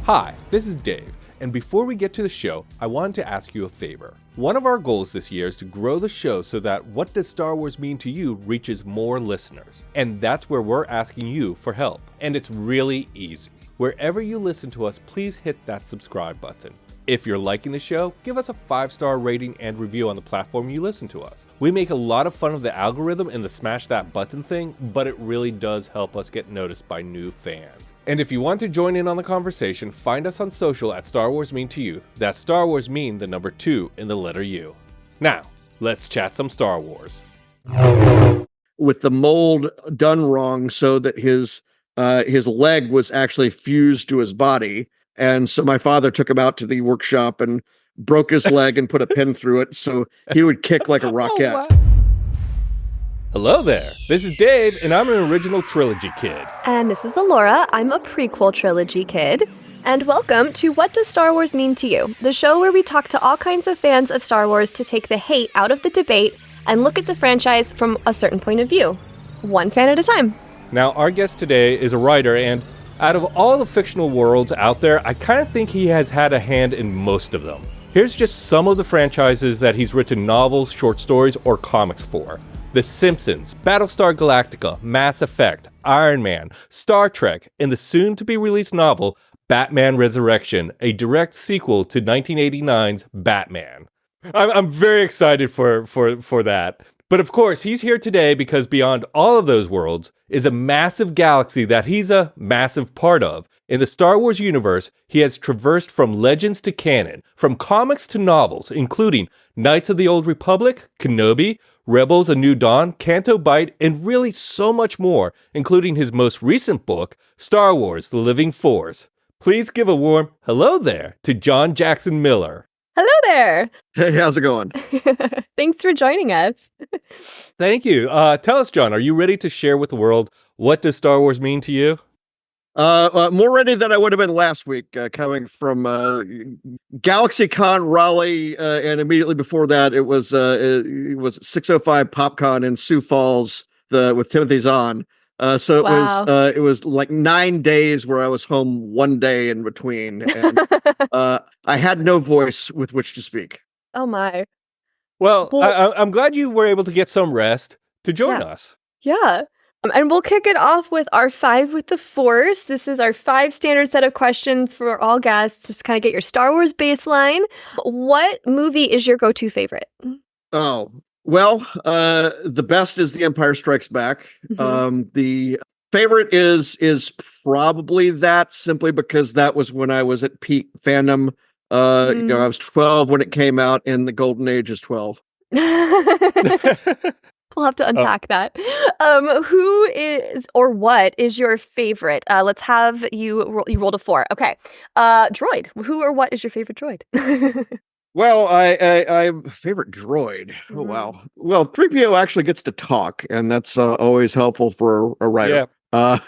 Hi, this is Dave, and before we get to the show, I wanted to ask you a favor. One of our goals this year is to grow the show so that What Does Star Wars Mean to You reaches more listeners. And that's where we're asking you for help. And it's really easy. Wherever you listen to us, please hit that subscribe button. If you're liking the show, give us a 5-star rating and review on the platform you listen to us. We make a lot of fun of the algorithm and the smash that button thing, but it really does help us get noticed by new fans. And if you want to join in on the conversation, find us on social at Star Wars Mean to You. That's Star Wars Mean, the number 2 in the letter U. Now, let's chat some Star Wars. With the mold done wrong so that his leg was actually fused to his body. And so my father took him out to the workshop and broke his leg and put a pin through it so he would kick like a rocket. Oh, wow. Hello there, this is Dave, and I'm an original trilogy kid. And this is Laura, I'm a prequel trilogy kid. And welcome to What Does Star Wars Mean to You? The show where we talk to all kinds of fans of Star Wars to take the hate out of the debate and look at the franchise from a certain point of view. One fan at a time. Now, our guest today is a writer, and out of all the fictional worlds out there, I kind of think he has had a hand in most of them. Here's just some of the franchises that he's written novels, short stories, or comics for. The Simpsons, Battlestar Galactica, Mass Effect, Iron Man, Star Trek, and the soon-to-be-released novel, Batman Resurrection, a direct sequel to 1989's Batman. I'm very excited for that. But of course, he's here today because beyond all of those worlds is a massive galaxy that he's a massive part of. In the Star Wars universe, he has traversed from legends to canon, from comics to novels, including Knights of the Old Republic, KENOBI, Rebels: A New Dawn, CANTO BIGHT, and really so much more, including his most recent book, Star Wars: The Living Force. Please give a warm hello there to John Jackson Miller. Hello there. Hey, how's it going? Thanks for joining us. Thank you. Tell us, John, are you ready to share with the world what does Star Wars mean to you? More ready than I would have been last week, coming from GalaxyCon Raleigh, and immediately before that, it was 605 PopCon in Sioux Falls with Timothy Zahn. So Wow. it was like 9 days where I was home one day in between, and I had no voice with which to speak. Oh my. Well, I'm glad you were able to get some rest to join us. Yeah. And we'll kick it off with our 5 with the Force. This is our 5 standard set of questions for all guests, just kind of get your Star Wars baseline. What movie is your go-to favorite? Oh, well, the best is The Empire Strikes Back. Mm-hmm. The favorite is probably that, simply because that was when I was at peak fandom. I was 12 when it came out, and the golden age is 12. We'll have to unpack that. Who is or what is your favorite? Let's have you rolled a 4. Okay. Droid. Who or what is your favorite droid? Well, I favorite droid. Oh, wow. Well, 3PO actually gets to talk, and that's always helpful for a writer. Yeah.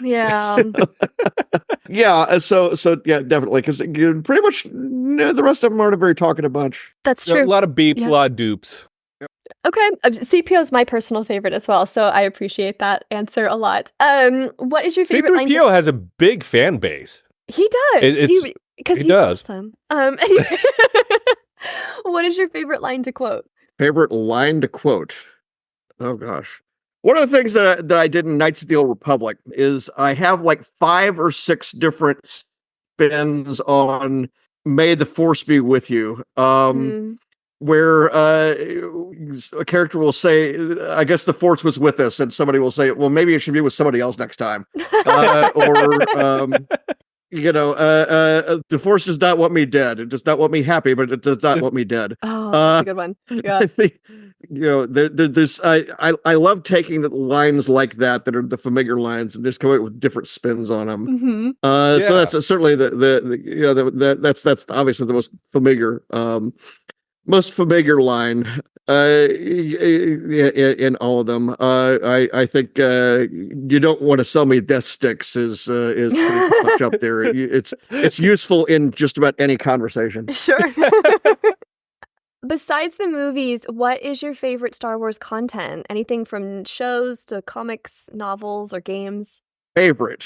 Yeah. So yeah, definitely, because pretty much the rest of them aren't a very talkative bunch. That's true. A lot of beeps, a lot of dupes. Okay, CPO is my personal favorite as well, so I appreciate that answer a lot. What is your favorite line? C-3PO has a big fan base. He does. He does. Awesome. What is your favorite line to quote? Favorite line to quote? Oh gosh. One of the things that I did in Knights of the Old Republic is I have like 5 or 6 different spins on "May the Force be with you." Where a character will say, "I guess the Force was with us," and somebody will say, "Well, maybe it should be with somebody else next time," the Force does not want me dead. It does not want me happy, but it does not want me dead. Oh, that's a good one. Yeah. I think, there's I love taking the lines like that are the familiar lines and just coming up with different spins on them. Mm-hmm. So that's certainly that's obviously the most familiar line in all of them. I think "you don't want to sell me death sticks" is pretty much up there. It's useful in just about any conversation. Sure. Besides the movies, what is your favorite Star Wars content? Anything from shows to comics, novels, or games? Favorite.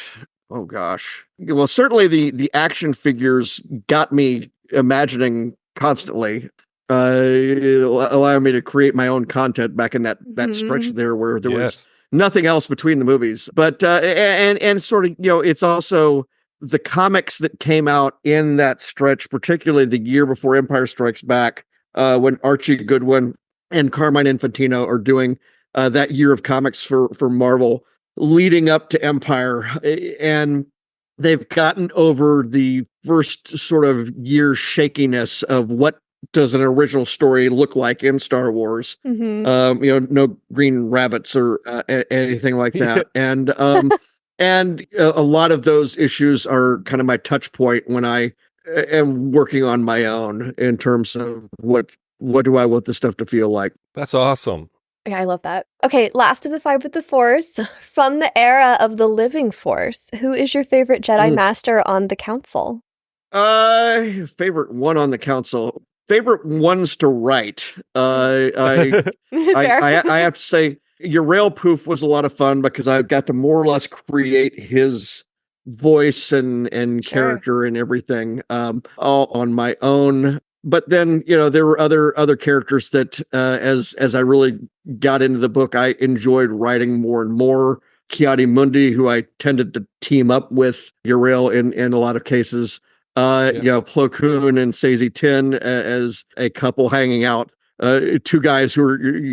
Oh gosh. Well, certainly the action figures got me imagining constantly, allowing me to create my own content back in that stretch there where there was nothing else between the movies. But and sort of, it's also the comics that came out in that stretch, particularly the year before Empire Strikes Back, when Archie Goodwin and Carmine Infantino are doing that year of comics for Marvel, leading up to Empire, and they've gotten over the first sort of year shakiness of what does an original story look like in Star Wars. No green rabbits or anything like that. And a lot of those issues are kind of my touch point when I am working on my own in terms of what do I want this stuff to feel like. That's awesome. Yeah, I love that. Okay, last of the five with the Force. From the era of the Living Force, who is your favorite Jedi Master on the Council? Favorite one on the Council. Favorite ones to write. I have to say, Urael Poof was a lot of fun because I got to more or less create his voice and character and everything all on my own. But then, there were other characters that, as I really got into the book, I enjoyed writing more and more. Ki-Adi-Mundi, who I tended to team up with Urael in a lot of cases. Plo Koon and Sazy Tin as a couple hanging out. Two guys who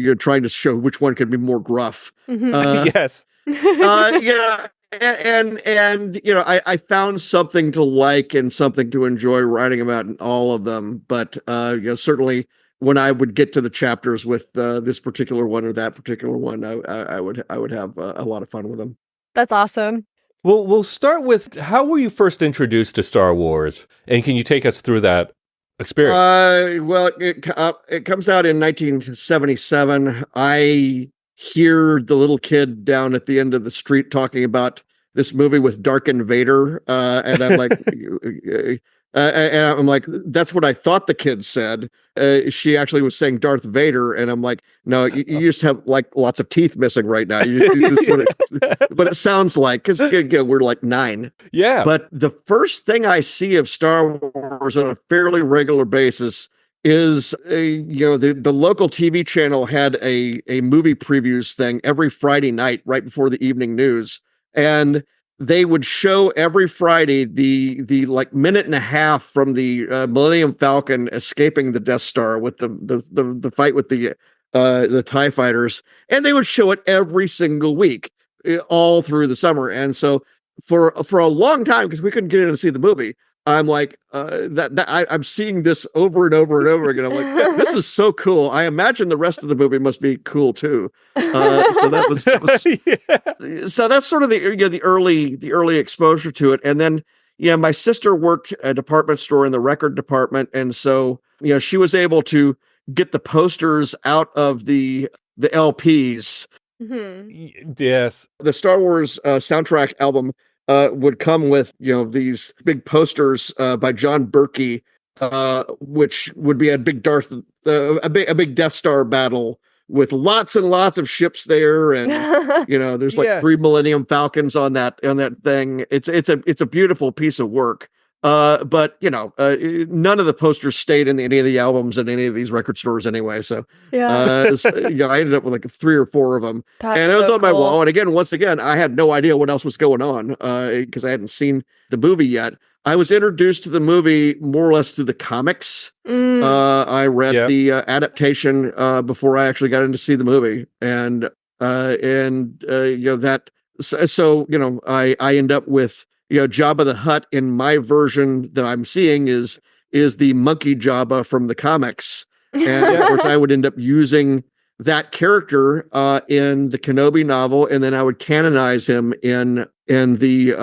are trying to show which one could be more gruff. Yes. And I found something to like and something to enjoy writing about in all of them. But certainly when I would get to the chapters with this particular one or that particular one, I would have a lot of fun with them. That's awesome. Well, we'll start with, how were you first introduced to Star Wars? And can you take us through that experience? Well, it comes out in 1977. I hear the little kid down at the end of the street talking about this movie with Darken Vader, and I'm like, that's what I thought the kid said. She actually was saying Darth Vader, and I'm like, no, you just have like lots of teeth missing right now. But it sounds like, because we're like 9. Yeah. But the first thing I see of Star Wars on a fairly regular basis is the local TV channel had a movie previews thing every Friday night right before the evening news, and they would show every Friday the like minute and a half from the Millennium Falcon escaping the Death Star with the fight with the TIE fighters, and they would show it every single week all through the summer. And so for a long time, because we couldn't get in to see the movie, I'm like, I'm seeing this over and over and over again. I'm like, this is so cool. I imagine the rest of the movie must be cool too. So that was so that's sort of the early exposure to it. And then, my sister worked at a department store in the record department, and so she was able to get the posters out of the LPs. Yes, the Star Wars soundtrack album would come with these big posters by John Berkey, which would be a big a big Death Star battle with lots and lots of ships there, and there's like 3 Millennium Falcons on that thing. It's a beautiful piece of work. But none of the posters stayed in any of the albums in any of these record stores anyway. So I ended up with like 3 or 4 of them. And it was on my wall. And once again, I had no idea what else was going on because I hadn't seen the movie yet. I was introduced to the movie more or less through the comics. I read the adaptation before I actually got in to see the movie, and I end up with Jabba the Hutt in my version that I'm seeing is the monkey Jabba from the comics, and of course I would end up using that character in the Kenobi novel, and then I would canonize him in the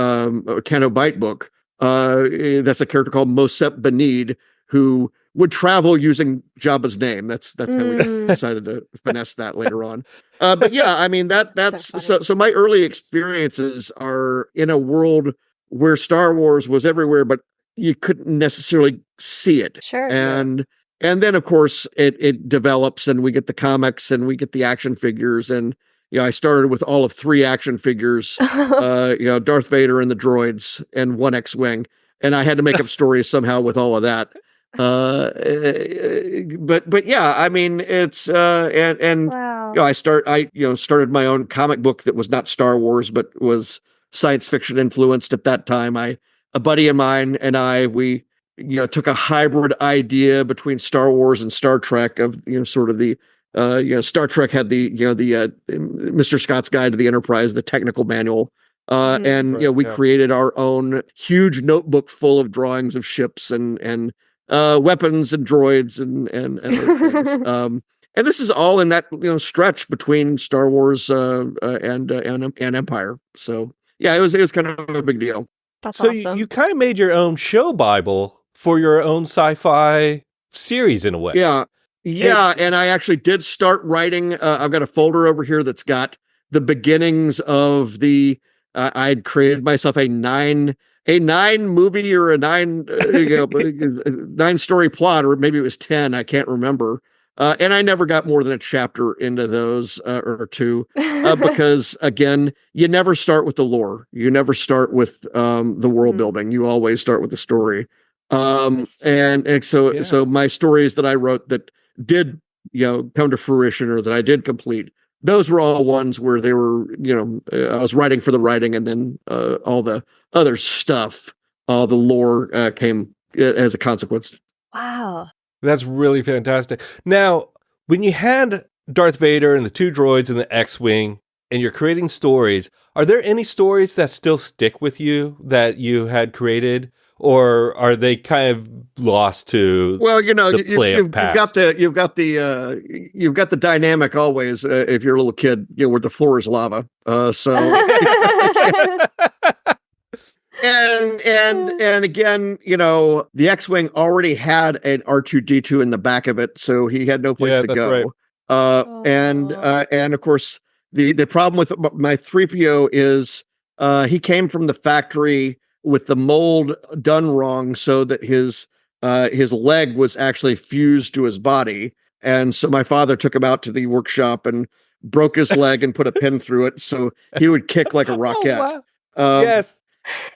CANTO BIGHT book. That's a character called Mosep Benid, who would travel using Jabba's name. That's how we decided to finesse that later on. But yeah, I mean that's so my early experiences are in a world where Star Wars was everywhere, but you couldn't necessarily see it. Sure. And then of course it develops, and we get the comics and we get the action figures, and I started with all of 3 action figures, Darth Vader and the droids and 1 X-Wing. And I had to make up stories somehow with all of that. But yeah, I mean, it's, Wow. I started my own comic book that was not Star Wars, but was science fiction influenced at that time. A buddy of mine and we took a hybrid idea between Star Wars and Star Trek of, sort of the, Star Trek had the, Mr. Scott's Guide to the Enterprise, the technical manual. We created our own huge notebook full of drawings of ships and weapons and droids and other things. And this is all in that stretch between Star Wars and Empire. So yeah, it was kind of a big deal. That's so awesome. you kind of made your own show Bible for your own sci-fi series in a way. Yeah. And I actually did start writing. I've got a folder over here that's got the beginnings of the. I'd created myself a 9 movie or a 9 story plot, or maybe it was 10. I can't remember. And I never got more than a chapter into those or 2 because again, you never start with the lore. You never start with the world building. You always start with the story. So my stories that I wrote that did come to fruition or that I did complete, those were all ones where they were I was writing for the writing, and then all the other stuff, the lore came as a consequence. Wow. That's really fantastic. Now, when you had Darth Vader and the 2 droids and the X-Wing, and you're creating stories, are there any stories that still stick with you that you had created, or are they kind of lost to? Well, you've got the dynamic always. If you're a little kid, where the floor is lava. And again, the X-Wing already had an R2-D2 in the back of it, so he had no place to go. Right. And of course, the problem with my 3PO is he came from the factory with the mold done wrong, so that his leg was actually fused to his body. And so my father took him out to the workshop and broke his leg and put a pin through it, so he would kick like a rocket. Oh, wow. Yes.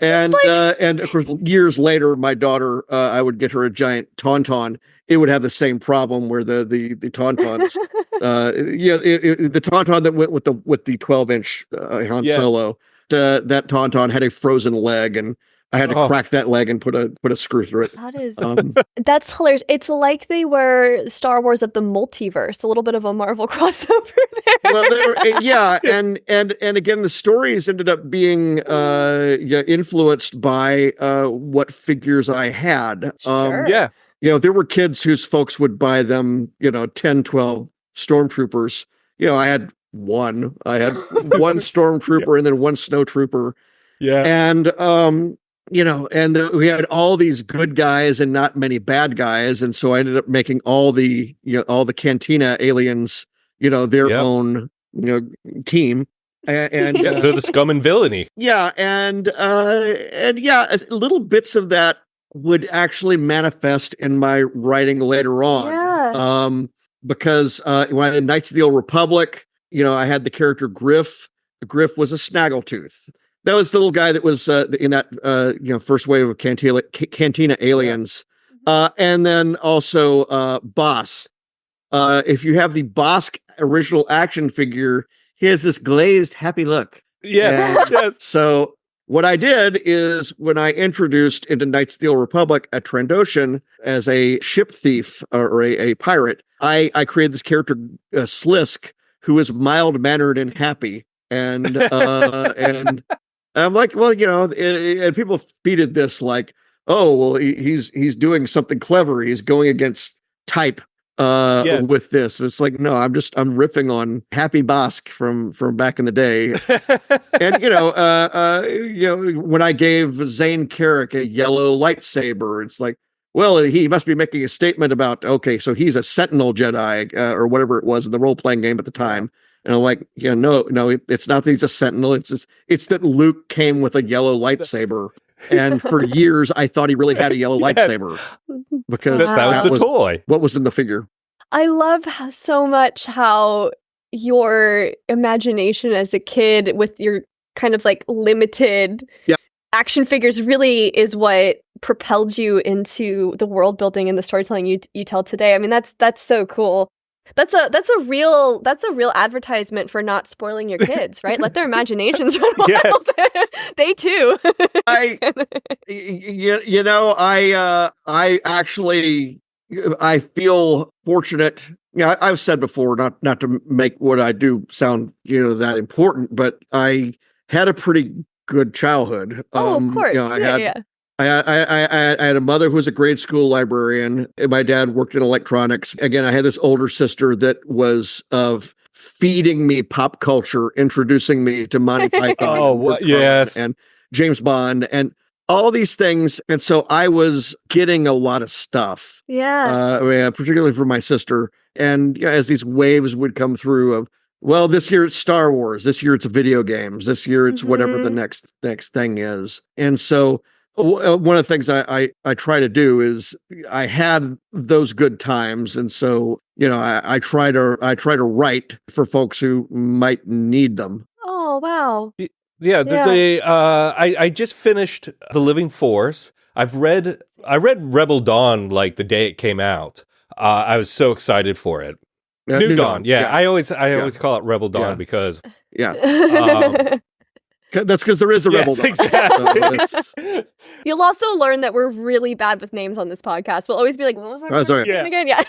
And of course, years later, my daughter, I would get her a giant tauntaun. It would have the same problem where the tauntauns, the tauntaun that went with the 12-inch Han Solo, that tauntaun had a frozen leg, and I had to crack that leg and put a screw through it. That is that's hilarious. It's like they were Star Wars of the multiverse, a little bit of a Marvel crossover there. Well, and again, the stories ended up being influenced by what figures I had. Sure. There were kids whose folks would buy them, 10, 12 stormtroopers. I had one. I had one stormtrooper and then one snowtrooper. Yeah. And we had all these good guys and not many bad guys, and so I ended up making all the Cantina aliens, their own, team, and they're the scum and villainy. And little bits of that would actually manifest in my writing later on. Because when I did Knights of the Old Republic, I had the character Griff. Griff was a snaggletooth. That was the little guy that was in that first wave of Cantina aliens, and then also Bossk. If you have the Bossk original action figure, he has this glazed, happy look. Yes. So what I did is, when I introduced into Knights of the Old Republic a Trandoshan as a ship thief or a pirate, I created this character Slisk, who is mild-mannered and happy, and I'm like, well, and people feeded this like, oh, well, he's doing something clever. He's going against type with this. It's like, no, I'm riffing on Happy Bossk from back in the day. And when I gave Zane Carrick a yellow lightsaber, it's like, well, he must be making a statement about, okay, so he's a Sentinel Jedi or whatever it was in the role-playing game at the time. And I'm like, no, it's not that he's a Sentinel. It's that Luke came with a yellow lightsaber. And for years, I thought he really had a yellow lightsaber because that was the toy. What was in the figure. I love so much how your imagination as a kid with your kind of like limited action figures really is what propelled you into the world building and the storytelling you tell today. I mean, that's so cool. That's a real advertisement for not spoiling your kids, right? Let their imaginations run wild. Yes. They too. I actually feel fortunate. Yeah, I've said before, not to make what I do sound that important, but I had a pretty good childhood. Of course. I had a mother who was a grade school librarian, and my dad worked in electronics. Again, I had this older sister that was feeding me pop culture, introducing me to Monty Python and James Bond and all these things. And so I was getting a lot of stuff. Particularly from my sister. And as these waves would come through of, well, this year it's Star Wars, this year it's video games, this year it's whatever the next thing is. And so one of the things I try to do is I had those good times, and so I try to write for folks who might need them. Oh wow! Yeah, there's I just finished The Living Force. I read Rebel Dawn like the day it came out. I was so excited for it. New Dawn. Yeah. I always call it Rebel Dawn because that's because there is a Rebel Dawn. Exactly. You'll also learn that we're really bad with names on this podcast. We'll always be like, what was that name again? Yeah.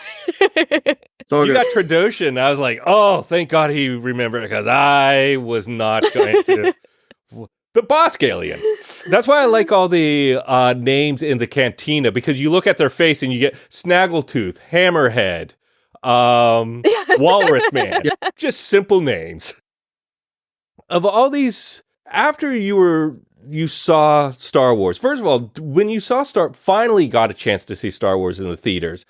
You got Tradition. I was like, oh, thank God he remembered, because I was not going to. The Bossk alien. That's why I like all the names in the cantina, because you look at their face and you get Snaggletooth, Hammerhead, Walrus Man. Just simple names. Of all these, after you saw Star Wars, first of all, when you finally got a chance to see Star Wars in the theaters,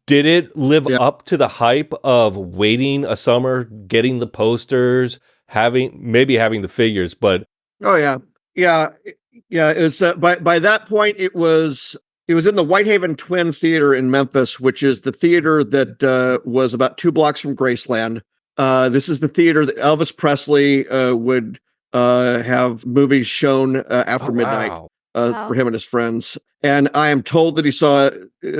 did it live up to the hype of waiting a summer, getting the posters, having the figures, but it was by that point it was in the Whitehaven Twin Theater in Memphis, which is the theater that was about 2 blocks from Graceland. This is the theater that Elvis Presley would have movies shown after midnight for him and his friends. And I am told that he saw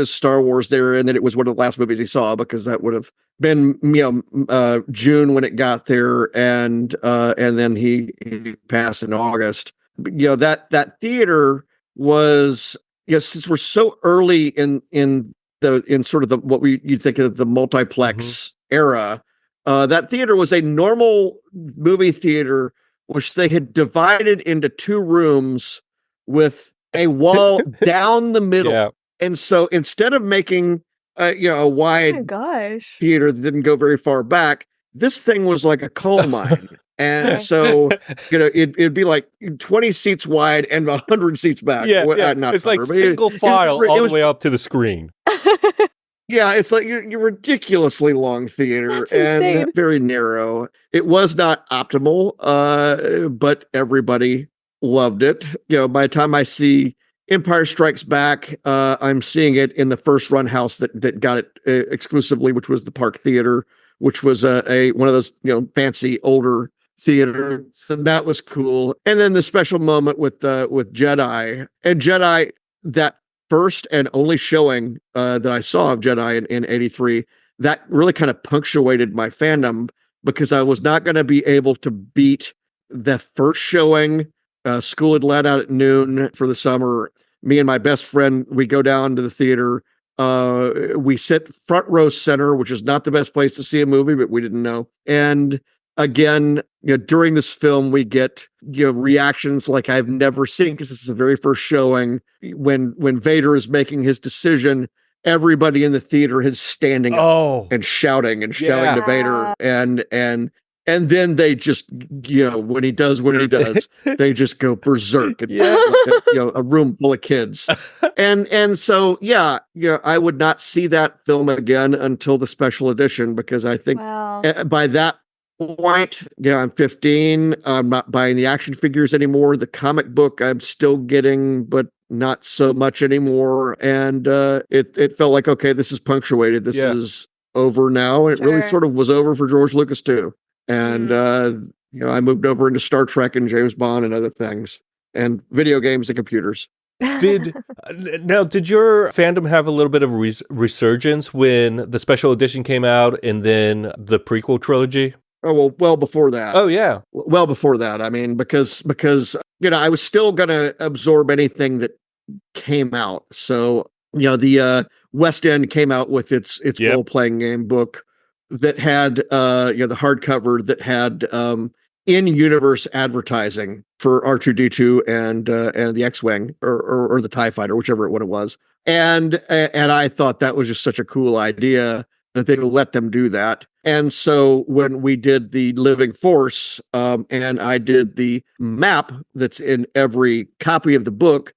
Star Wars there, and that it was one of the last movies he saw, because that would have been June when it got there, and then he passed in August. That theater was, since we're so early in sort of what you'd think of the multiplex era. That theater was a normal movie theater, which they had divided into 2 rooms with a wall down the middle. Yeah. And so instead of making a wide theater that didn't go very far back, this thing was like a coal mine. And so, it'd be like 20 seats wide and 100 seats back. It's like single file all the way up to the screen. Yeah, it's like your ridiculously long theater. That's and insane. Very narrow. It was not optimal, but everybody loved it. By the time I see Empire Strikes Back, I'm seeing it in the first run house that got it exclusively, which was the Park Theater, which was a one of those fancy older theaters. And that was cool. And then the special moment with Jedi, and Jedi, that first and only showing that I saw of Jedi in 83, that really kind of punctuated my fandom, because I was not going to be able to beat the first showing. School had let out at noon for the summer. Me and my best friend, we go down to the theater. We sit front row center, which is not the best place to see a movie, but we didn't know. And again, during this film, we get reactions like I've never seen, because this is the very first showing. When Vader is making his decision, everybody in the theater is standing up and shouting to Vader, and then they just when he does they just go berserk, and a room full of kids, and so I would not see that film again until the special edition, because I think by that point, I'm 15. I'm not buying the action figures anymore. The comic book I'm still getting, but not so much anymore. And it felt like, okay, this is punctuated. This is over now. It really Sure. sort of was over for George Lucas too. And I moved over into Star Trek and James Bond and other things, and video games and computers. Did your fandom have a little bit of resurgence when the special edition came out and then the prequel trilogy? Oh, well before that. Oh yeah. Well before that. I mean, because I was still going to absorb anything that came out. So, the West End came out with its role-playing game book that had the hardcover that had in-universe advertising for R2-D2 and the X-Wing or the TIE Fighter, whichever one it was. And I thought that was just such a cool idea that they let them do that. And so when we did the Living Force, and I did the map that's in every copy of the book,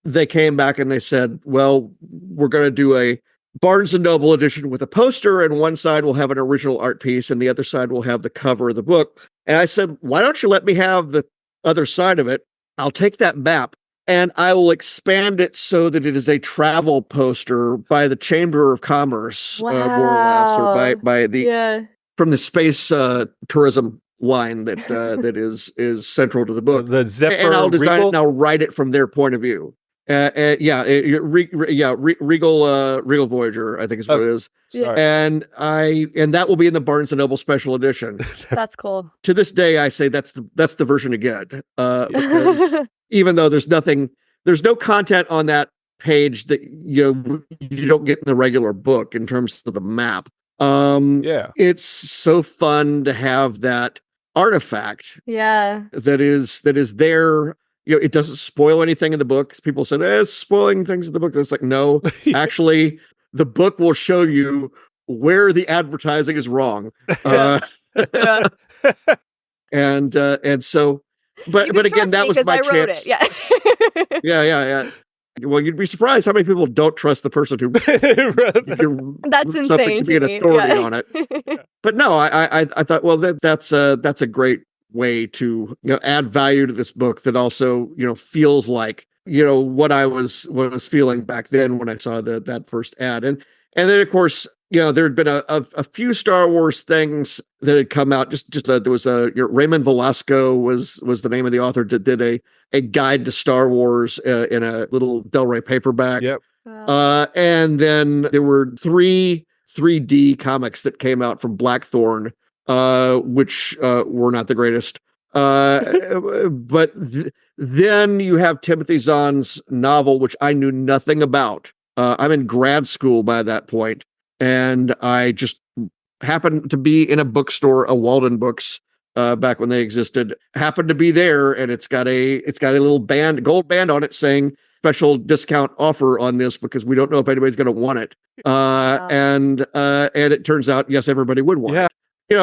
they came back and they said, well, we're going to do a Barnes & Noble edition with a poster, and one side will have an original art piece and the other side will have the cover of the book. And I said, why don't you let me have the other side of it? I'll take that map and I will expand it so that it is a travel poster by the Chamber of Commerce, more or less, or by the from the space tourism line that is central to the book. The Zephyr, and I'll design Regal? it and I'll write it from their point of view. Regal Voyager, I think is what it is. Sorry. And that will be in the Barnes & Noble special edition. That's cool. To this day, I say that's the version to get, because even though there's no content on that page that you don't get in the regular book in terms of the map. It's so fun to have that artifact. That is there. It doesn't spoil anything in the book. People said, it's spoiling things in the book. It's like, no, actually, the book will show you where the advertising is wrong. And so, but again, that was my chance. Yeah. Well, you'd be surprised how many people don't trust the person who that's insane to be an authority on it. But no, I thought, well, that's a great way to add value to this book that also feels like what I was feeling back then when I saw that first ad. And then of course there had been a few Star Wars things that had come out. There was Raymond Velasco was the name of the author that did a guide to Star Wars in a little Del Rey paperback. Yep. Wow. And then there were 3 3D comics that came out from Blackthorn, which were not the greatest. But then you have Timothy Zahn's novel, which I knew nothing about. I'm in grad school by that point, and I just happened to be in a bookstore, a Walden Books, back when they existed. Happened to be there, and it's got a little gold band on it saying special discount offer on this because we don't know if anybody's going to want it. And it turns out, yes, everybody would want it.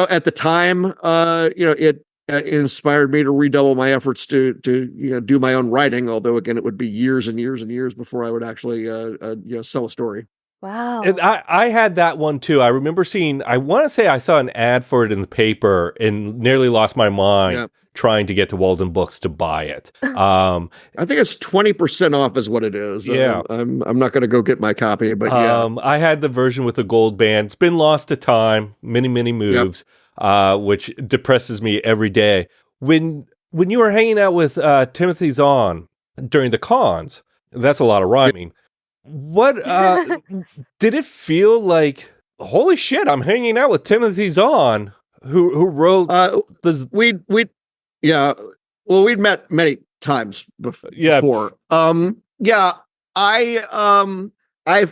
At the time, it inspired me to redouble my efforts to do my own writing. Although again, it would be years and years and years before I would actually sell a story. Wow. And I had that one too. I remember I want to say I saw an ad for it in the paper and nearly lost my mind trying to get to Walden Books to buy it. I think it's 20% off is what it is. Yeah. I'm not going to go get my copy, but I had the version with the gold band. It's been lost to time, many moves, which depresses me every day. When you were hanging out with Timothy Zahn during the cons, that's a lot of rhyming. What did it feel like? Holy shit! I'm hanging out with Timothy Zahn, who wrote this. We'd met many times before. I've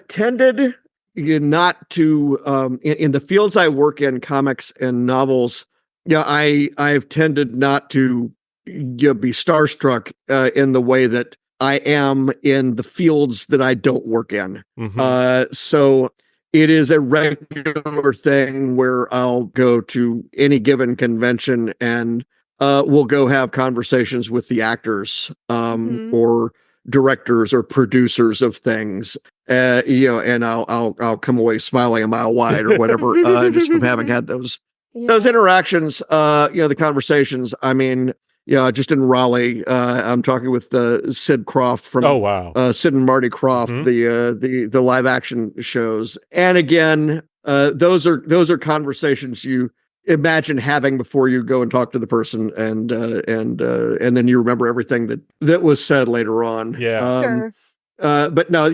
tended not to in the fields I work in, comics and novels. I've tended not to be starstruck in the way that I am in the fields that I don't work in. Mm-hmm. So it is a regular thing where I'll go to any given convention and we'll go have conversations with the actors or directors or producers of things, and I'll come away smiling a mile wide or whatever, just from having had those interactions, the conversations. I mean, just in Raleigh. I'm talking with Sid Croft from Oh wow. Sid and Marty Croft, the live action shows. And again, those are conversations you imagine having before you go and talk to the person, and then you remember everything that was said later on. Yeah. Sure. But no,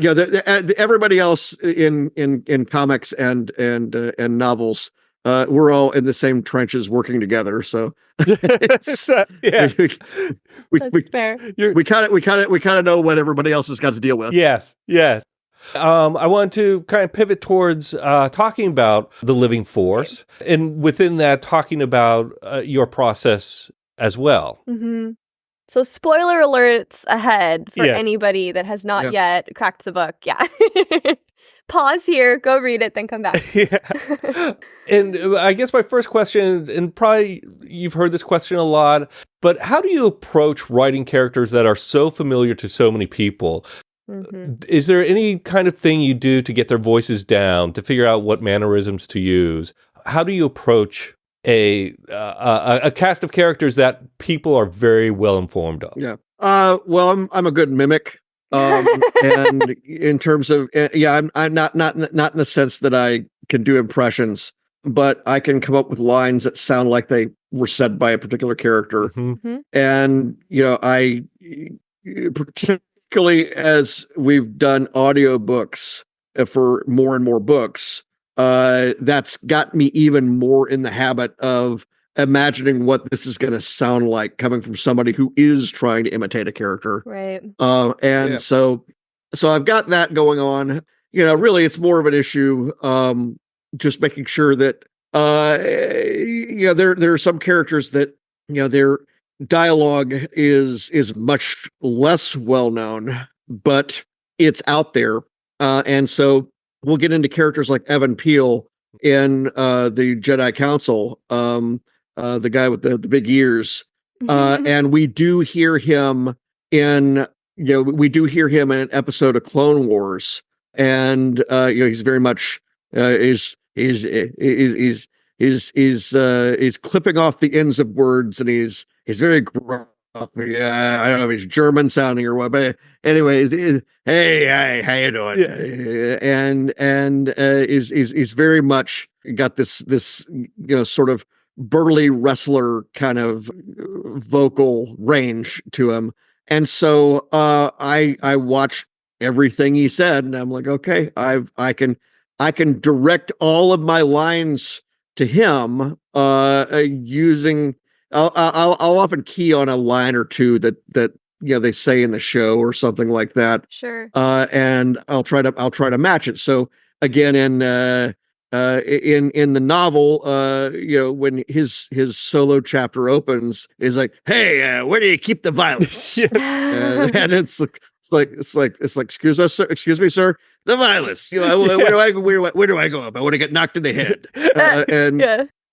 everybody else in comics and novels, we're all in the same trenches working together. So Yeah. That's fair. we kind of know what everybody else has got to deal with. Yes. I want to kind of pivot towards talking about the living force, and within that, talking about your process as well. Mm-hmm. So spoiler alerts ahead for Yes. anybody that has not yet cracked the book. Yeah. Pause here, go read it, then come back. Yeah. And I guess my first question, and probably you've heard this question a lot, but how do you approach writing characters that are so familiar to so many people? Mm-hmm. Is there any kind of thing you do to get their voices down, to figure out what mannerisms to use? How do you approach a cast of characters that people are very well informed of? Yeah. Well, I'm a good mimic. And in terms of, I'm not in the sense that I can do impressions, but I can come up with lines that sound like they were said by a particular character. Mm-hmm. And, I particularly as we've done audiobooks for more and more books, that's got me even more in the habit of imagining what this is going to sound like coming from somebody who is trying to imitate a character. Right. So I've got that going on. Really it's more of an issue, just making sure that, there are some characters that, their dialogue is much less well known, but it's out there. And so we'll get into characters like Evan Peel in the Jedi Council, the guy with the big ears. And we do hear him in an episode of Clone Wars. And he's very much is clipping off the ends of words, and he's very gruff. Yeah, I don't know if he's German sounding or what, but anyways, hey, how you doing? Yeah. And is very much got this sort of burly wrestler kind of vocal range to him. And so I watched everything he said, and I'm like, okay, I can direct all of my lines to him using. I'll often key on a line or two that they say in the show or something like that. Sure. And I'll try to match it. So again, in the novel, when his solo chapter opens, is like, hey, where do you keep the violets? And it's like, excuse me, sir, the violets. Where do I go up? I want to get knocked in the head.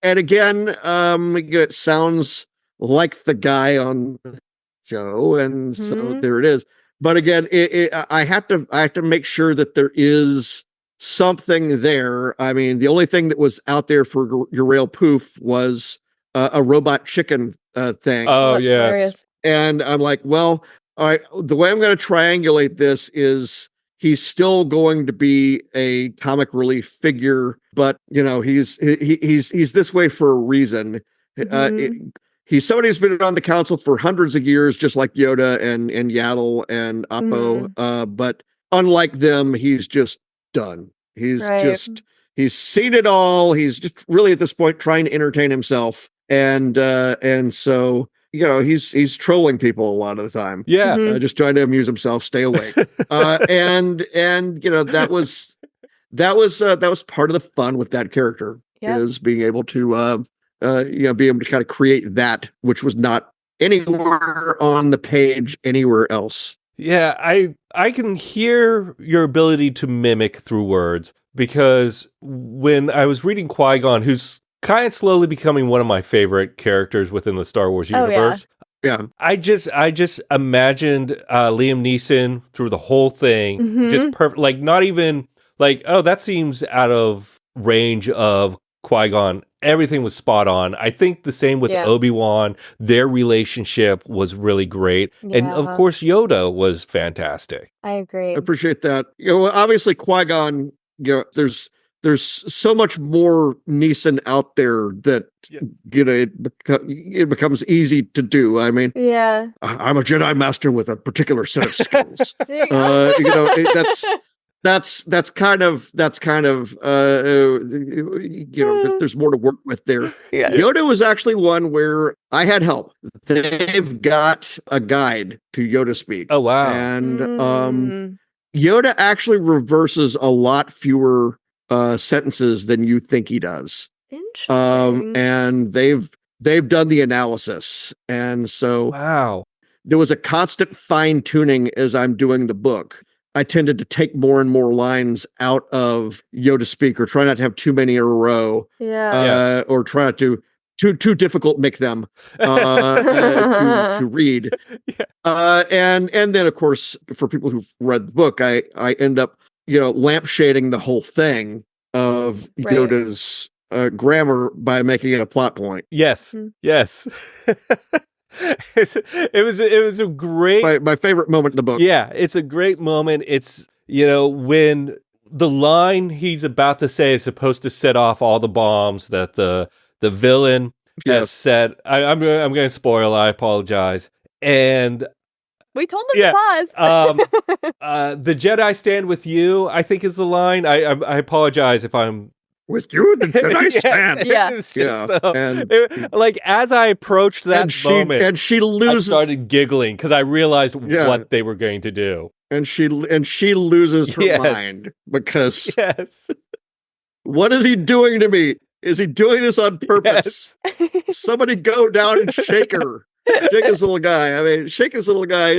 And again, it sounds like the guy on the show, and so there it is. But again, I have to make sure that there is something there. I mean, the only thing that was out there for Urail Poof was a robot chicken thing. Oh, yes. Hilarious. And I'm like, well, all right, the way I'm going to triangulate this is he's still going to be a comic relief figure, but he's this way for a reason. He's somebody who's been on the council for hundreds of years, just like Yoda and Yaddle and Appo. But unlike them, he's just done. He's seen it all. He's just really at this point trying to entertain himself, and so he's trolling people a lot of the time. Yeah, just trying to amuse himself, stay awake. And that was part of the fun with that character, is being able to kind of create that which was not anywhere on the page anywhere else. Yeah, I can hear your ability to mimic through words, because when I was reading Qui-Gon, who's kind of slowly becoming one of my favorite characters within the Star Wars universe. Yeah. I just imagined Liam Neeson through the whole thing, just perfect. Like, not even like, oh, that seems out of range of Qui-Gon, everything was spot on. I think the same with Obi-Wan. Their relationship was really great. And of course, Yoda was fantastic. I agree. I appreciate that. Obviously Qui-Gon, there's so much more Neeson out there that it becomes easy to do. I mean, I'm a Jedi Master with a particular set of skills. That's kind of there's more to work with there. Yoda was actually one where I had help. They've got a guide to Yoda speak. Oh wow. And Yoda actually reverses a lot fewer sentences than you think he does. Interesting. And they've done the analysis. And so there was a constant fine-tuning as I'm doing the book. I tended to take more and more lines out of Yoda speak, or try not to have too many in a row. Or try not to too difficult make them to read. And then of course, for people who've read the book, I end up lampshading the whole thing of Yoda's grammar by making it a plot point. Yes. It was a great my favorite moment in the book. Yeah, it's a great moment. It's when the line he's about to say is supposed to set off all the bombs that the villain has said. I'm going to spoil. I apologize. And we told them to pause. The Jedi stand with you, I think is the line. I apologize if I'm with you, the Jedi stand. Like as I approached that moment, and she loses. I started giggling because I realized what they were going to do. And she loses her mind because what is he doing to me? Is he doing this on purpose? Somebody go down and shake her. Shake this little guy. I mean, shake this little guy.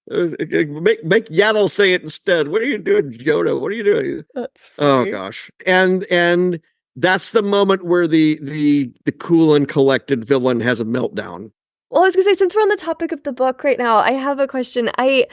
Make Yaddle say it instead. What are you doing, Yoda? What are you doing? That's funny. Oh gosh. And that's the moment where the cool and collected villain has a meltdown. Well, I was gonna say, since we're on the topic of the book right now, I have a question. I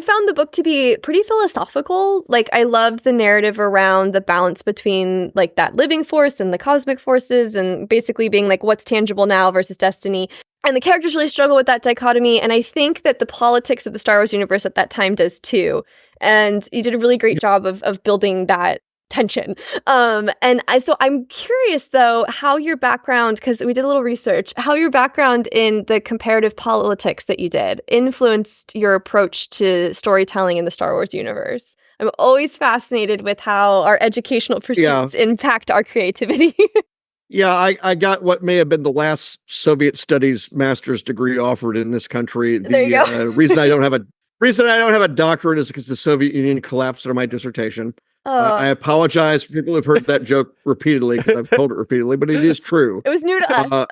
found the book to be pretty philosophical. Like, I loved the narrative around the balance between like that living force and the cosmic forces, and basically being like, what's tangible now versus destiny. And the characters really struggle with that dichotomy. And I think that the politics of the Star Wars universe at that time does too. And you did a really great job of building that tension. So I'm curious though, how your background, because we did a little research, how your background in the comparative politics that you did influenced your approach to storytelling in the Star Wars universe. I'm always fascinated with how our educational pursuits impact our creativity. Yeah, I got what may have been the last Soviet studies master's degree offered in this country. The reason I don't have a doctorate is because the Soviet Union collapsed under my dissertation. I apologize for people who've heard that joke repeatedly, because I've told it repeatedly, but it is true. It was new to us.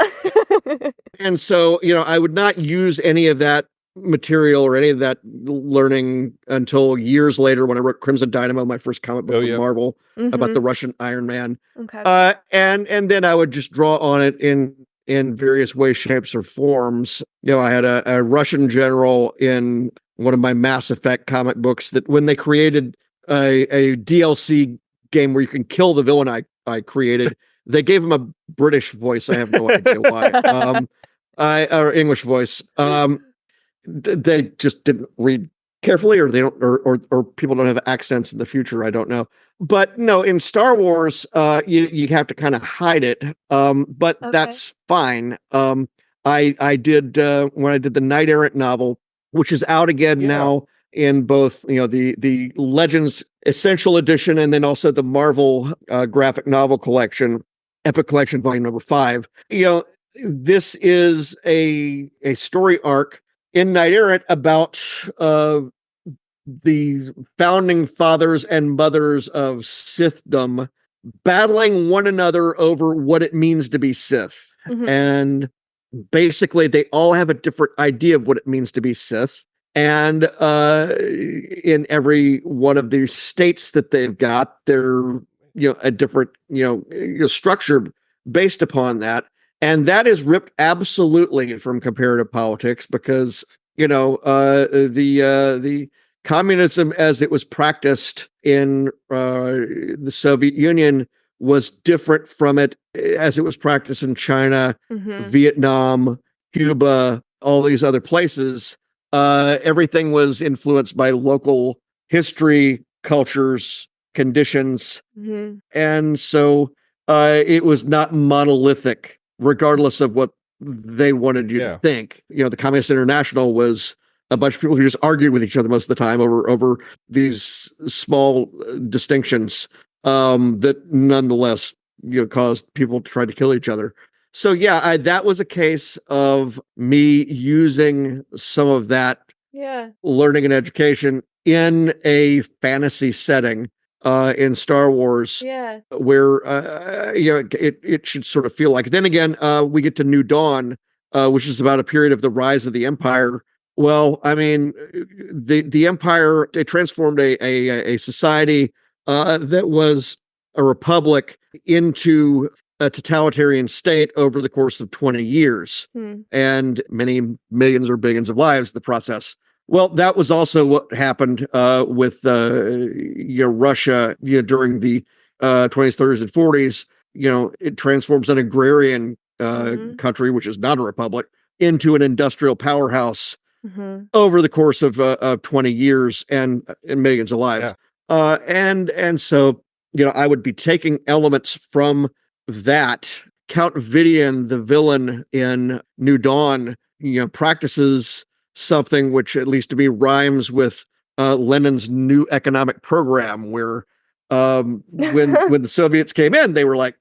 And so, I would not use any of that material or any of that learning until years later when I wrote Crimson Dynamo, my first comic book with Marvel about the Russian Iron Man. Okay. And then I would just draw on it in various ways, shapes, or forms. I had a Russian general in one of my Mass Effect comic books that when they created a DLC game where you can kill the villain I created, they gave him a British voice. I have no idea why. Or English voice. They just didn't read carefully, or they don't, or people don't have accents in the future. I don't know. But no, in Star Wars, you have to kind of hide it. But that's fine. I did when I did the Knight Errant novel, which is out again now in both the Legends Essential Edition and then also the Marvel graphic novel collection, Epic Collection Volume Number 5. This is a story arc in Knight Errant about the founding fathers and mothers of Sithdom battling one another over what it means to be Sith. And basically they all have a different idea of what it means to be Sith. And in every one of the states that they've got, they're a different structure based upon that. And that is ripped absolutely from comparative politics because, the communism as it was practiced in the Soviet Union was different from it as it was practiced in China, Vietnam, Cuba, all these other places. Everything was influenced by local history, cultures, conditions. And so it was not monolithic, regardless of what they wanted you to think. The Communist International was a bunch of people who just argued with each other most of the time over these small distinctions that nonetheless caused people to try to kill each other. So yeah, that was a case of me using some of that learning and education in a fantasy setting in Star Wars, where it should sort of feel like. Then again, we get to New Dawn, which is about a period of the rise of the Empire. Well, I mean, the Empire, it transformed a society that was a republic into a totalitarian state over the course of 20 years and many millions or billions of lives in the process. Well, that was also what happened with Russia during the 20s, 30s, and 40s. It transforms an agrarian country, which is not a republic, into an industrial powerhouse over the course of 20 years and millions of lives. And so, I would be taking elements from that. Count Vidian, the villain in New Dawn, practices something which, at least to me, rhymes with Lenin's new economic program, where when the Soviets came in, they were like,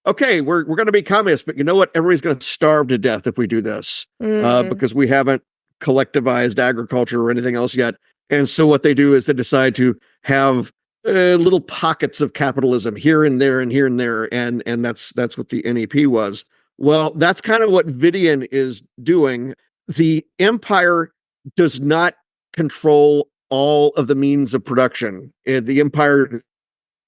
okay, we're going to be communists, but you know what? Everybody's going to starve to death if we do this because we haven't collectivized agriculture or anything else yet. And so what they do is they decide to have little pockets of capitalism here and there and here and there, and that's what the NEP was. Well, that's kind of what Vidian is doing. The Empire does not control all of the means of production. The Empire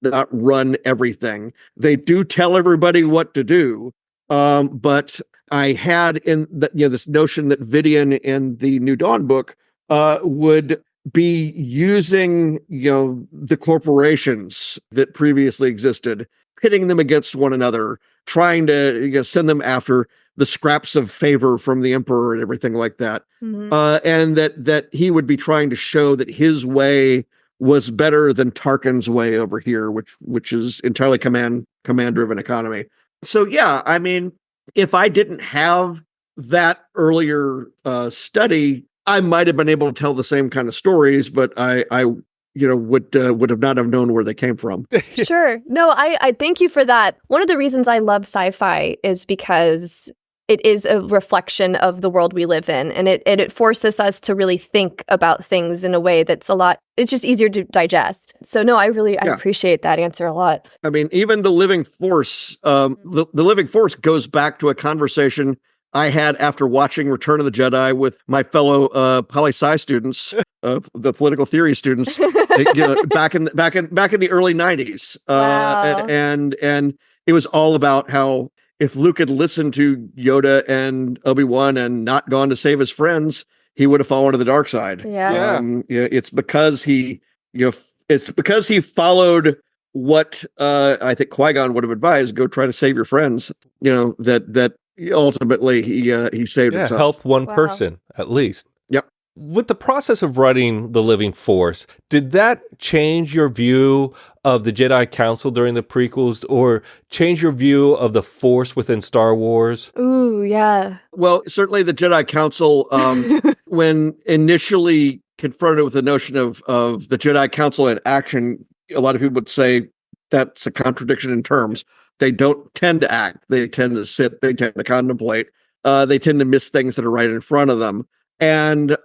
does not run everything. They do tell everybody what to do, but I had in this notion that Vidian in the New Dawn book would be using the corporations that previously existed, pitting them against one another, trying to send them after the scraps of favor from the emperor and everything like that. And that he would be trying to show that his way was better than Tarkin's way over here, which is entirely command driven economy. So yeah, I mean, if I didn't have that earlier study, I might have been able to tell the same kind of stories, but I would have not have known where they came from. Sure. No, I thank you for that. One of the reasons I love sci-fi is because it is a reflection of the world we live in, and it forces us to really think about things in a way that's it's just easier to digest. So no, I appreciate that answer a lot. I mean, even the living force, the living force goes back to a conversation I had after watching Return of the Jedi with my fellow poli-sci students, the political theory students, back in the early 90s. Wow. And it was all about how if Luke had listened to Yoda and Obi-Wan and not gone to save his friends, he would have fallen to the dark side. Yeah. It's because he followed what I think Qui-Gon would have advised: go try to save your friends. That ultimately he saved himself. Help one person at least. Yep. With the process of writing The Living Force, did that change your view of the Jedi Council during the prequels, or change your view of the Force within Star Wars? Ooh, yeah. Well, certainly the Jedi Council, when initially confronted with the notion of the Jedi Council in action, a lot of people would say that's a contradiction in terms. They don't tend to act. They tend to sit. They tend to contemplate. They tend to miss things that are right in front of them. And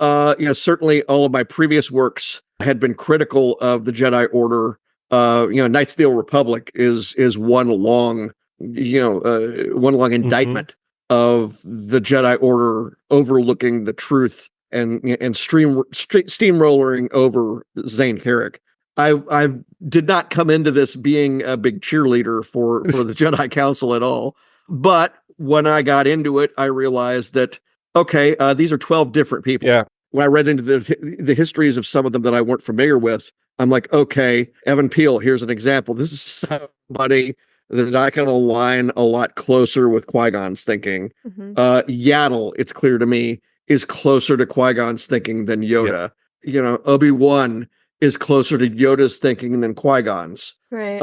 certainly all of my previous works had been critical of the Jedi Order. Knights of the Old Republic is one long indictment of the Jedi Order overlooking the truth and steamrolling over Zane Carrick. I did not come into this being a big cheerleader for the Jedi Council at all. But when I got into it, I realized that, okay, these are 12 different people. Yeah. When I read into the histories of some of them that I weren't familiar with, I'm like, okay, Evan Peel, here's an example. This is somebody that I can align a lot closer with Qui-Gon's thinking. Yaddle, it's clear to me, is closer to Qui-Gon's thinking than Yoda. Yep. Obi-Wan is closer to Yoda's thinking than Qui-Gon's. Right.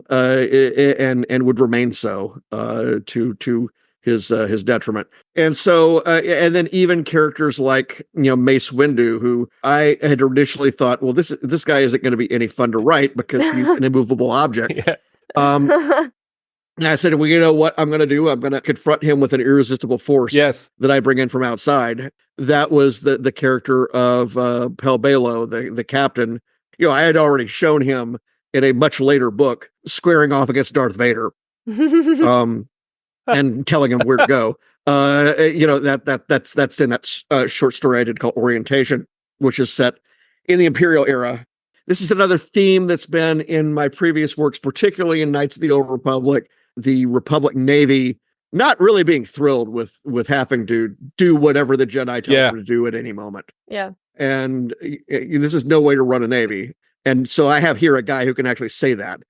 And would remain so to his detriment. And so, and then even characters like Mace Windu, who I had initially thought, well, this guy isn't going to be any fun to write because he's an immovable object. Yeah. And I said, well, you know what I'm going to do? I'm going to confront him with an irresistible force that I bring in from outside. That was the character of Pel Balo, the captain. I had already shown him in a much later book squaring off against Darth Vader. And telling him where to go. That's in that short story I did called Orientation, which is set in the Imperial era. This is another theme that's been in my previous works, particularly in Knights of the Old Republic, the Republic Navy not really being thrilled with having to do whatever the Jedi tell them to do at any moment. Yeah. And this is no way to run a Navy. And so I have here a guy who can actually say that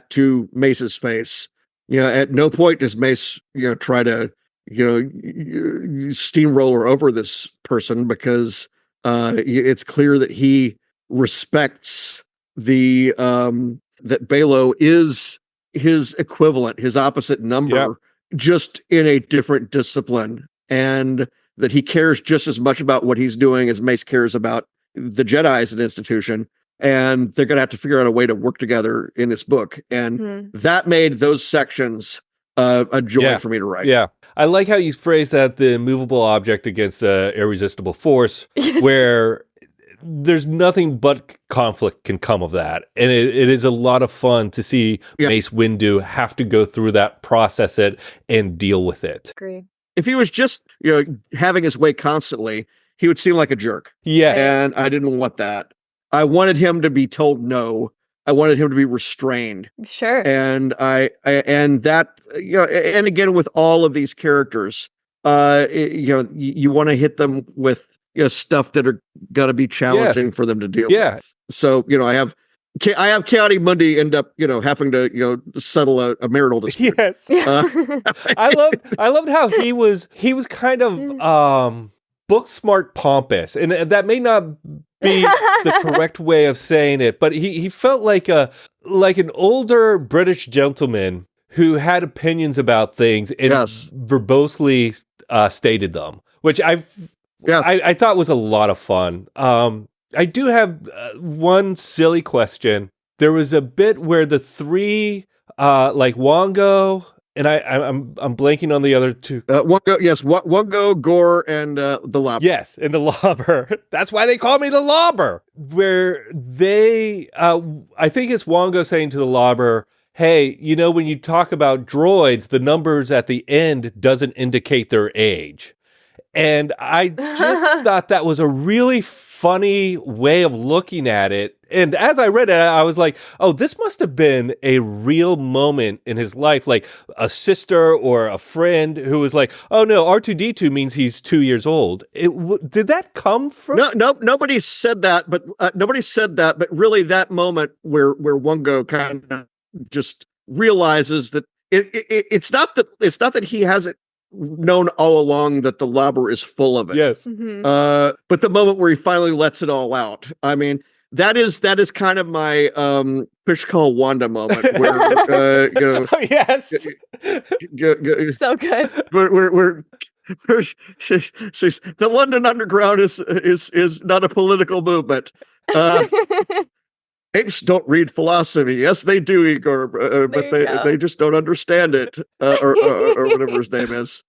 to Mace's face. At no point does Mace, try to, steamroller over this person because it's clear that he respects that Balo is his equivalent, his opposite number, just in a different discipline, and that he cares just as much about what he's doing as Mace cares about the Jedi as an institution. And they're going to have to figure out a way to work together in this book. And that made those sections a joy for me to write. Yeah. I like how you phrase that, the immovable object against the irresistible force, where there's nothing but conflict can come of that. And it is a lot of fun to see Mace Windu have to go through that, process it, and deal with it. Agree. If he was just, having his way constantly, he would seem like a jerk. Yeah. And I didn't want that. I wanted him to be told no. I wanted him to be restrained. Sure. And and again, with all of these characters, you want to hit them with stuff that are going to be challenging for them to deal with. So, I have Keanu Mundi end up, having to, settle a marital dispute. Yes. I loved how he was kind of book smart pompous, and that may not be the correct way of saying it, but he felt like an older British gentleman who had opinions about things and verbosely stated them, which I thought was a lot of fun. I do have one silly question. There was a bit where the three, Wongo, and I'm blanking on the other two. Wongo, Gore, and the Lobber. Yes, and the Lobber. That's why they call me the Lobber. Where they, I think it's Wongo saying to the Lobber, hey, when you talk about droids, the numbers at the end doesn't indicate their age. And I just thought that was a really funny way of looking at it. And as I read it, I was like, oh, this must have been a real moment in his life, like a sister or a friend who was like, oh, no, R2-D2 means he's 2 years old. Did that come from? No, nobody said that, but really that moment where Wongo kind of just realizes that it's not that he hasn't known all along that the Lobber is full of it. Yes. But the moment where he finally lets it all out. I mean, that is kind of my Fish Call Wanda moment where oh, yes. So good. Where she's, the London Underground is not a political movement. Apes don't read philosophy. Yes, they do, Igor, but they just don't understand it, or whatever his name is.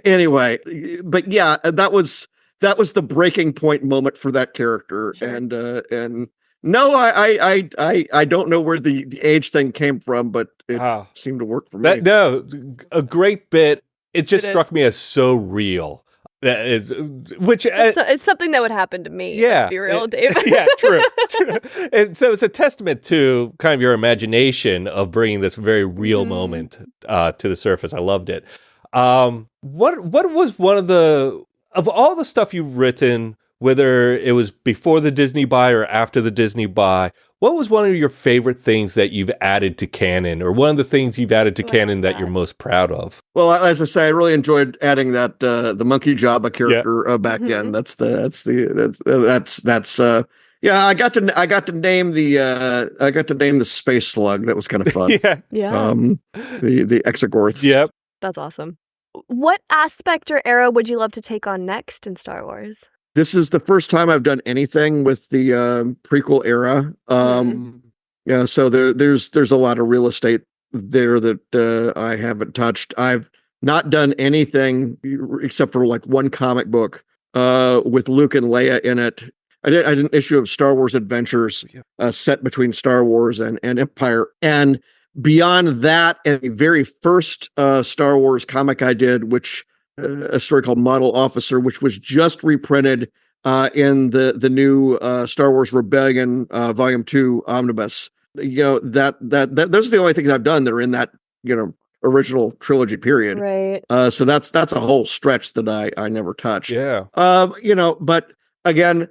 Anyway, but yeah, that was the breaking point moment for that character. Sure. And no, I don't know where the age thing came from, but it seemed to work for me. No, a great bit. It just struck me as so real. That is, which it's something that would happen to me. Yeah, to be real, Dave. Yeah, true. And so it's a testament to kind of your imagination of bringing this very real moment to the surface. I loved it. What was one of all the stuff you've written? whether it was before the Disney buy or after the Disney buy, what was one of your favorite things that you've added to canon, or one of the things you've added to canon that you're most proud of? Well, as I say, I really enjoyed adding that the Monkey Jabba character back in. Yeah, I got to name the space slug. That was kind of fun. Yeah. The Exegorths. Yep. That's awesome. What aspect or era would you love to take on next in Star Wars? This is the first time I've done anything with the prequel era. Yeah, so there's a lot of real estate there that I haven't touched. I've not done anything except for like one comic book with Luke and Leia in it. I did an issue of Star Wars Adventures set between Star Wars and Empire. And beyond that, a very first Star Wars comic I did, which a story called Model Officer, which was just reprinted in the new Star Wars Rebellion Volume 2 Omnibus. Those are the only things I've done that are in that original trilogy period. Right. So that's a whole stretch that I never touched. Yeah. But again,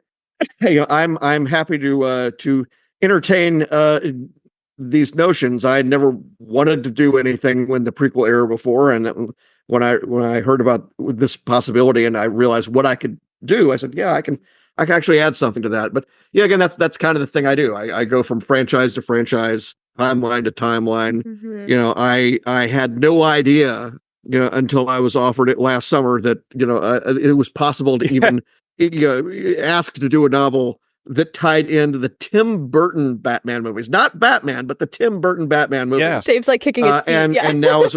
I'm happy to entertain these notions. I never wanted to do anything when the prequel era before, and when I heard about this possibility and I realized what I could do, I said, yeah, I can actually add something to that. But yeah, again, that's kind of the thing I do. I go from franchise to franchise, timeline to timeline. I had no idea, until I was offered it last summer that, it was possible to even ask to do a novel that tied into the Tim Burton Batman movies, not Batman, but the Tim Burton Batman movies. Yeah. Dave's like kicking his feet. And now as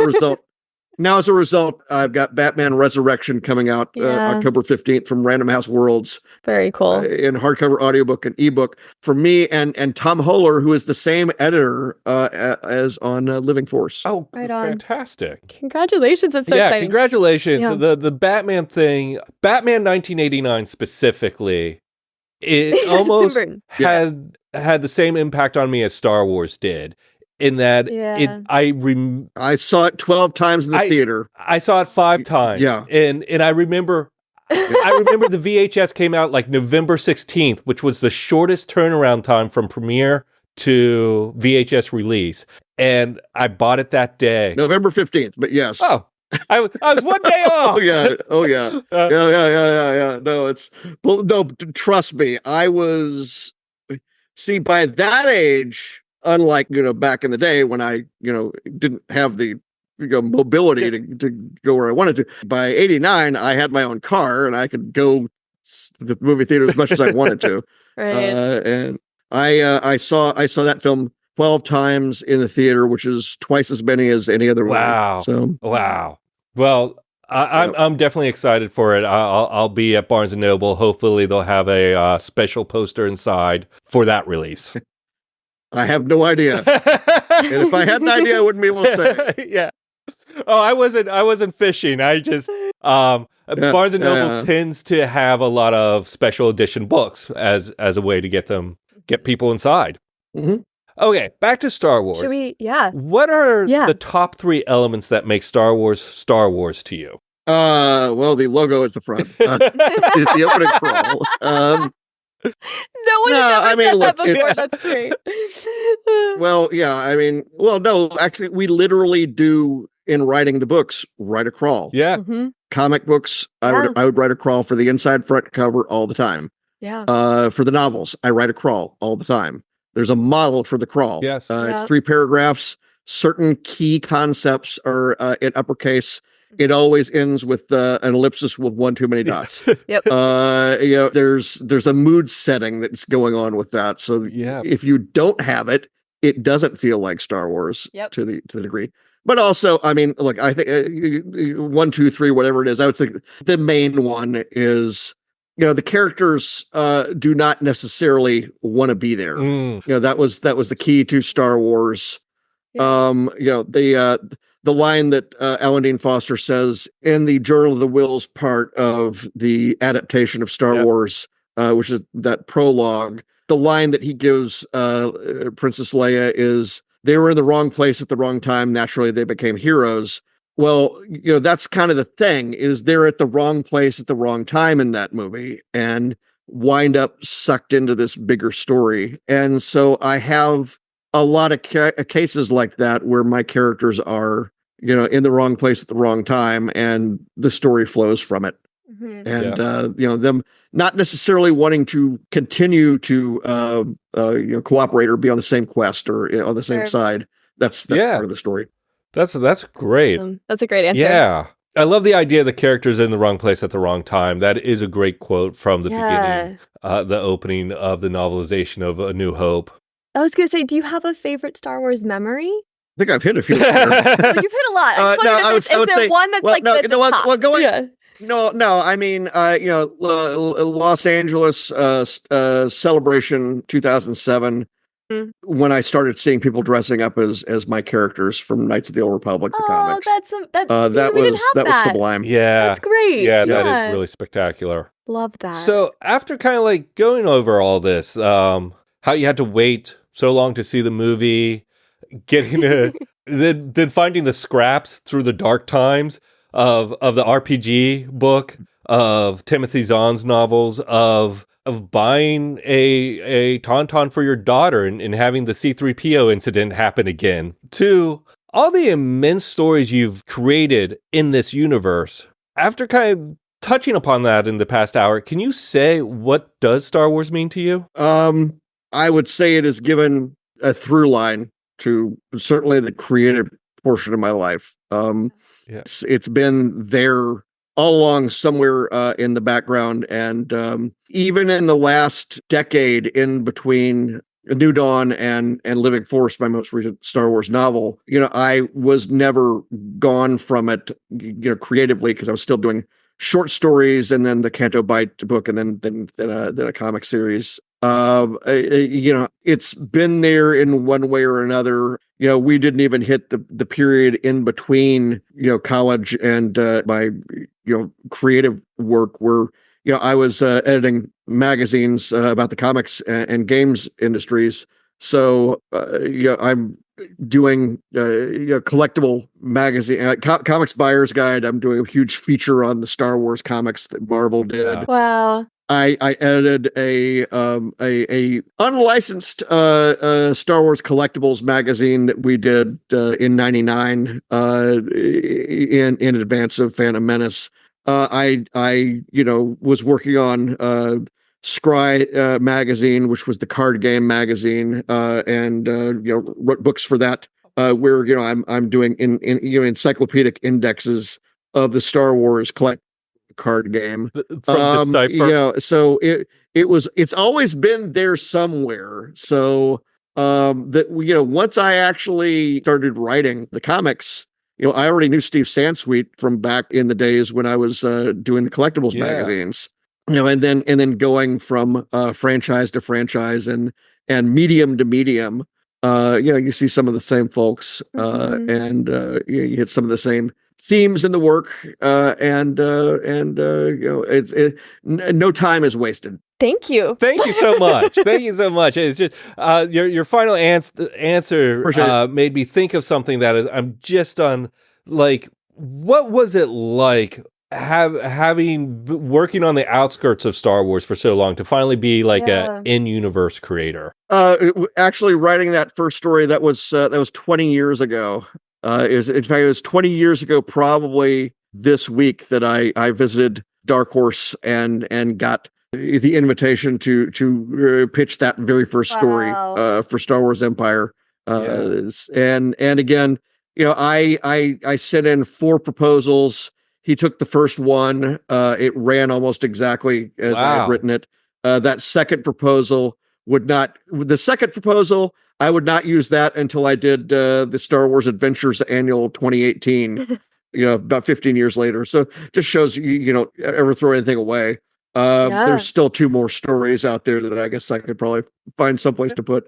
a result, I've got Batman Resurrection coming out October 15th from Random House Worlds. Very cool. In hardcover, audiobook, and ebook for me and Tom Holler, who is the same editor as on Living Force. Oh, right on. Fantastic. Congratulations. That's so exciting. Congratulations. Yeah. The Batman thing, Batman 1989 specifically, it almost had the same impact on me as Star Wars did. In that I saw it 12 times in the theater. I saw it 5 times. Yeah. And I remember the VHS came out like November 16th, which was the shortest turnaround time from premiere to VHS release. And I bought it that day. November 15th, but yes. Oh, I was one day off. Oh yeah. Yeah. No, trust me. I was, by that age, unlike, back in the day when I, didn't have the mobility to go where I wanted to. By 89, I had my own car and I could go to the movie theater as much as I wanted to. Right. And I saw that film 12 times in the theater, which is twice as many as any other Wow. one. So wow. Well, I'm definitely excited for it. I'll be at Barnes & Noble. Hopefully they'll have a special poster inside for that release. I have no idea. And if I had an idea, I wouldn't be able to say. Yeah. Oh, I wasn't fishing. I just Barnes & Noble tends to have a lot of special edition books as a way to get people inside. Mm-hmm. Okay, back to Star Wars. Should we? Yeah. What are the top 3 elements that make Star Wars to you? Well, the logo at the front. The opening crawl. No one has ever said that before. That's great. No, actually, we literally do, in writing the books, write a crawl. Yeah. Mm-hmm. Comic books, I would write a crawl for the inside front cover all the time. Yeah. For the novels, I write a crawl all the time. There's a model for the crawl. Yes. It's 3 paragraphs. Certain key concepts are in uppercase. It always ends with an ellipsis with one too many dots. Yep. There's a mood setting that's going on with that. So if you don't have it, it doesn't feel like Star Wars to the degree. But also, I mean, look, I think 1, 2, 3, whatever it is, I would say the main one is, the characters do not necessarily want to be there. That was the key to Star Wars. Yeah. The line that Alan Dean Foster says in the Journal of the Wills part of the adaptation of Star Wars, which is that prologue, the line that he gives Princess Leia is, "They were in the wrong place at the wrong time. Naturally, they became heroes." Well, that's kind of the thing, is they're at the wrong place at the wrong time in that movie. And wind up sucked into this bigger story. And so I have a lot of cases like that where my characters are, in the wrong place at the wrong time, and the story flows from it. Mhm. And them not necessarily wanting to continue to cooperate or be on the same quest or on the same Sure. side. That's part of the story. That's great. That's a great answer. Yeah. I love the idea of the characters in the wrong place at the wrong time. That is a great quote from the beginning, the opening of the novelization of A New Hope. I was going to say, do you have a favorite Star Wars memory? I think I've hit a few. Well, you've hit a lot. Is there one that's the top? Well, going. Yeah. No. I mean, Los Angeles Celebration 2007. Mm. When I started seeing people dressing up as my characters from Knights of the Old Republic, the comics. That was sublime. Yeah, that's great. Yeah, that is really spectacular. Love that. So after kind of like going over all this, how you had to wait so long to see the movie, getting to then finding the scraps through the dark times of the RPG book, of Timothy Zahn's novels, of buying a Tauntaun for your daughter and having the C-3PO incident happen again, to all the immense stories you've created in this universe. After kind of touching upon that in the past hour, can you say, what does Star Wars mean to you? I would say it has given a through line to certainly the creative portion of my life. It's been there all along somewhere in the background. And even in the last decade, in between New Dawn and Living Force, my most recent Star Wars novel, I was never gone from it, creatively, because I was still doing short stories, and then the Canto Bight book, and then a comic series. It's been there in one way or another. We didn't even hit the period in between, college and my, creative work, where, I was editing magazines about the comics and games industries. So, I'm doing collectible magazine, Comics Buyer's Guide. I'm doing a huge feature on the Star Wars comics that Marvel did. Wow. I edited a unlicensed Star Wars collectibles magazine that we did in '99 in advance of Phantom Menace. I was working on Scry magazine, which was the card game magazine, and wrote books for that. Where I'm doing in encyclopedic indexes of the Star Wars card game from Decipher. So it's always been there somewhere. So that once I actually started writing the comics, I already knew Steve Sansweet from back in the days when I was doing the collectibles magazines. And then going from franchise to franchise and medium to medium. You see some of the same folks, and you hit some of the same themes in the work, and no time is wasted. Thank you. Thank you so much. Thank you so much. It's just your final answer made me think of something that I'm just on. Like, what was it like having working on the outskirts of Star Wars for so long to finally be like a in-universe creator? Actually, writing that first story, that was 20 years ago. In fact, it was 20 years ago, probably this week, that I visited Dark Horse and got the invitation to pitch that very first story for Star Wars Empire. And again, I sent in 4 proposals. He took the first one. It ran almost exactly as I had written it. That second proposal I would not use that until I did the Star Wars Adventures Annual 2018, about 15 years later. So just shows you don't ever throw anything away. There's still 2 more stories out there that I guess I could probably find someplace to put.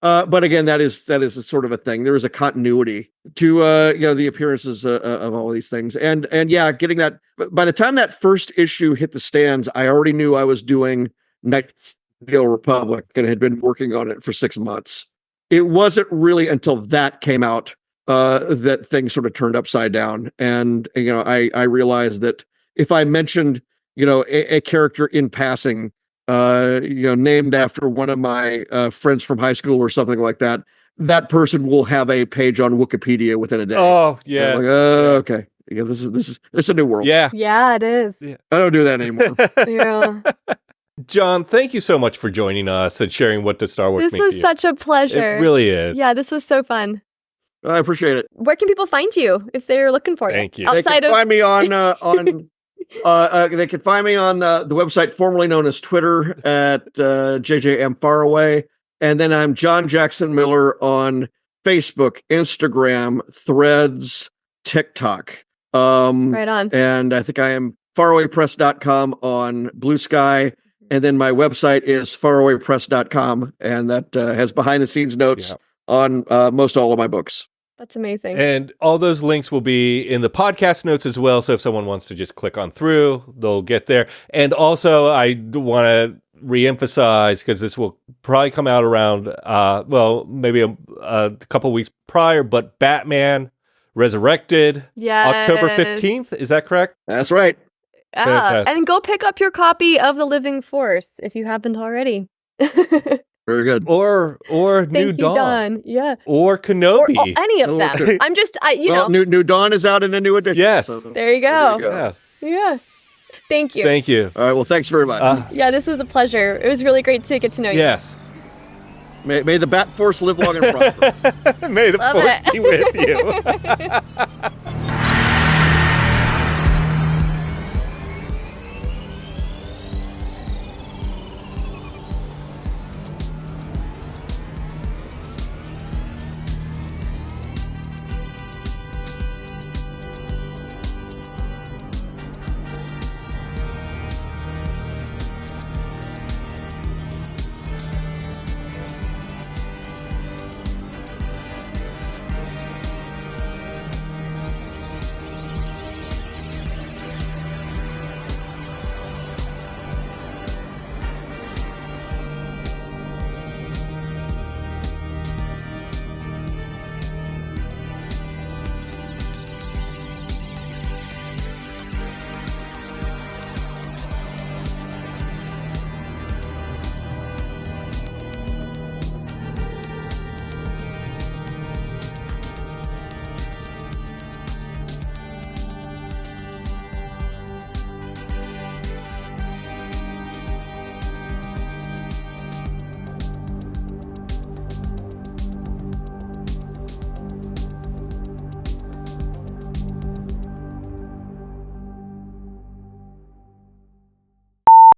But again, that is a sort of a thing. There is a continuity to the appearances of all these things, and getting that. By the time that first issue hit the stands, I already knew I was doing Knights of the Old Republic and had been working on it for 6 months. It wasn't really until that came out that things sort of turned upside down, and I realized that if I mentioned a character in passing named after one of my friends from high school or something like that, that person will have a page on Wikipedia within a day. Oh, yeah. Like, okay. Yeah, this is a new world. Yeah. Yeah, it is. Yeah. I don't do that anymore. Yeah. John, thank you so much for joining us and sharing what does Star Wars This mean to was you. such a pleasure. It really is. Yeah, this was so fun. I appreciate it. Where can people find you if they're looking for Thank you. They Outside can of find me on they can find me on the website formerly known as Twitter at JJMFaraway, and then I'm John Jackson Miller on Facebook, Instagram, Threads, TikTok. right on. And I think I am farawaypress.com on Blue Sky. And then my website is farawaypress.com. And that has behind the scenes notes on most all of my books. That's amazing. And all those links will be in the podcast notes as well. So if someone wants to just click on through, they'll get there. And also, I want to reemphasize, because this will probably come out around, maybe a couple weeks prior, but Batman Resurrected, October 15th. Is that correct? That's right. Yeah. And go pick up your copy of The Living Force if you haven't already. Very good. Or New Dawn. John. Yeah. Or Kenobi. Or any of them. I'm just, New Dawn is out in a new edition. Yes. So there you go. Yeah. Yeah. Thank you. Thank you. All right. Well, thanks very much. Yeah, this was a pleasure. It was really great to get to know you. Yes. May the Bat Force live long and prosper. May the Love Force it. be with you.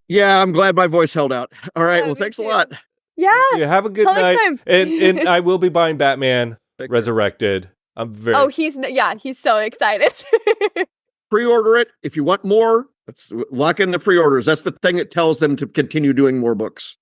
Yeah, I'm glad my voice held out. All right. Yeah, Well, me thanks too. a lot. Yeah. You have a good Till night. next time. And I will be buying Batman Take care. Resurrected. I'm very Oh, he's so excited. Pre-order it. If you want more, let's lock in the pre-orders. That's the thing that tells them to continue doing more books.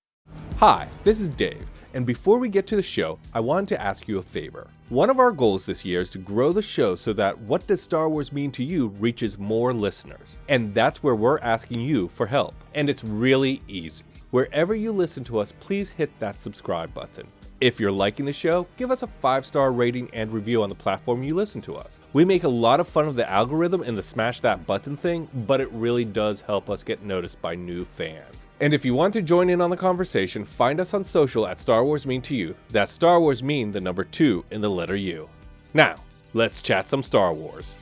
Hi, this is Dave, and before we get to the show, I wanted to ask you a favor. One of our goals this year is to grow the show so that What Does Star Wars Mean to You reaches more listeners. And that's where we're asking you for help. And it's really easy. Wherever you listen to us, please hit that subscribe button. If you're liking the show, give us a 5-star rating and review on the platform you listen to us. We make a lot of fun of the algorithm and the smash that button thing, but it really does help us get noticed by new fans. And if you want to join in on the conversation, find us on social at Star Wars Mean to You. That's Star Wars Mean, the number 2 in the letter U. Now, let's chat some Star Wars.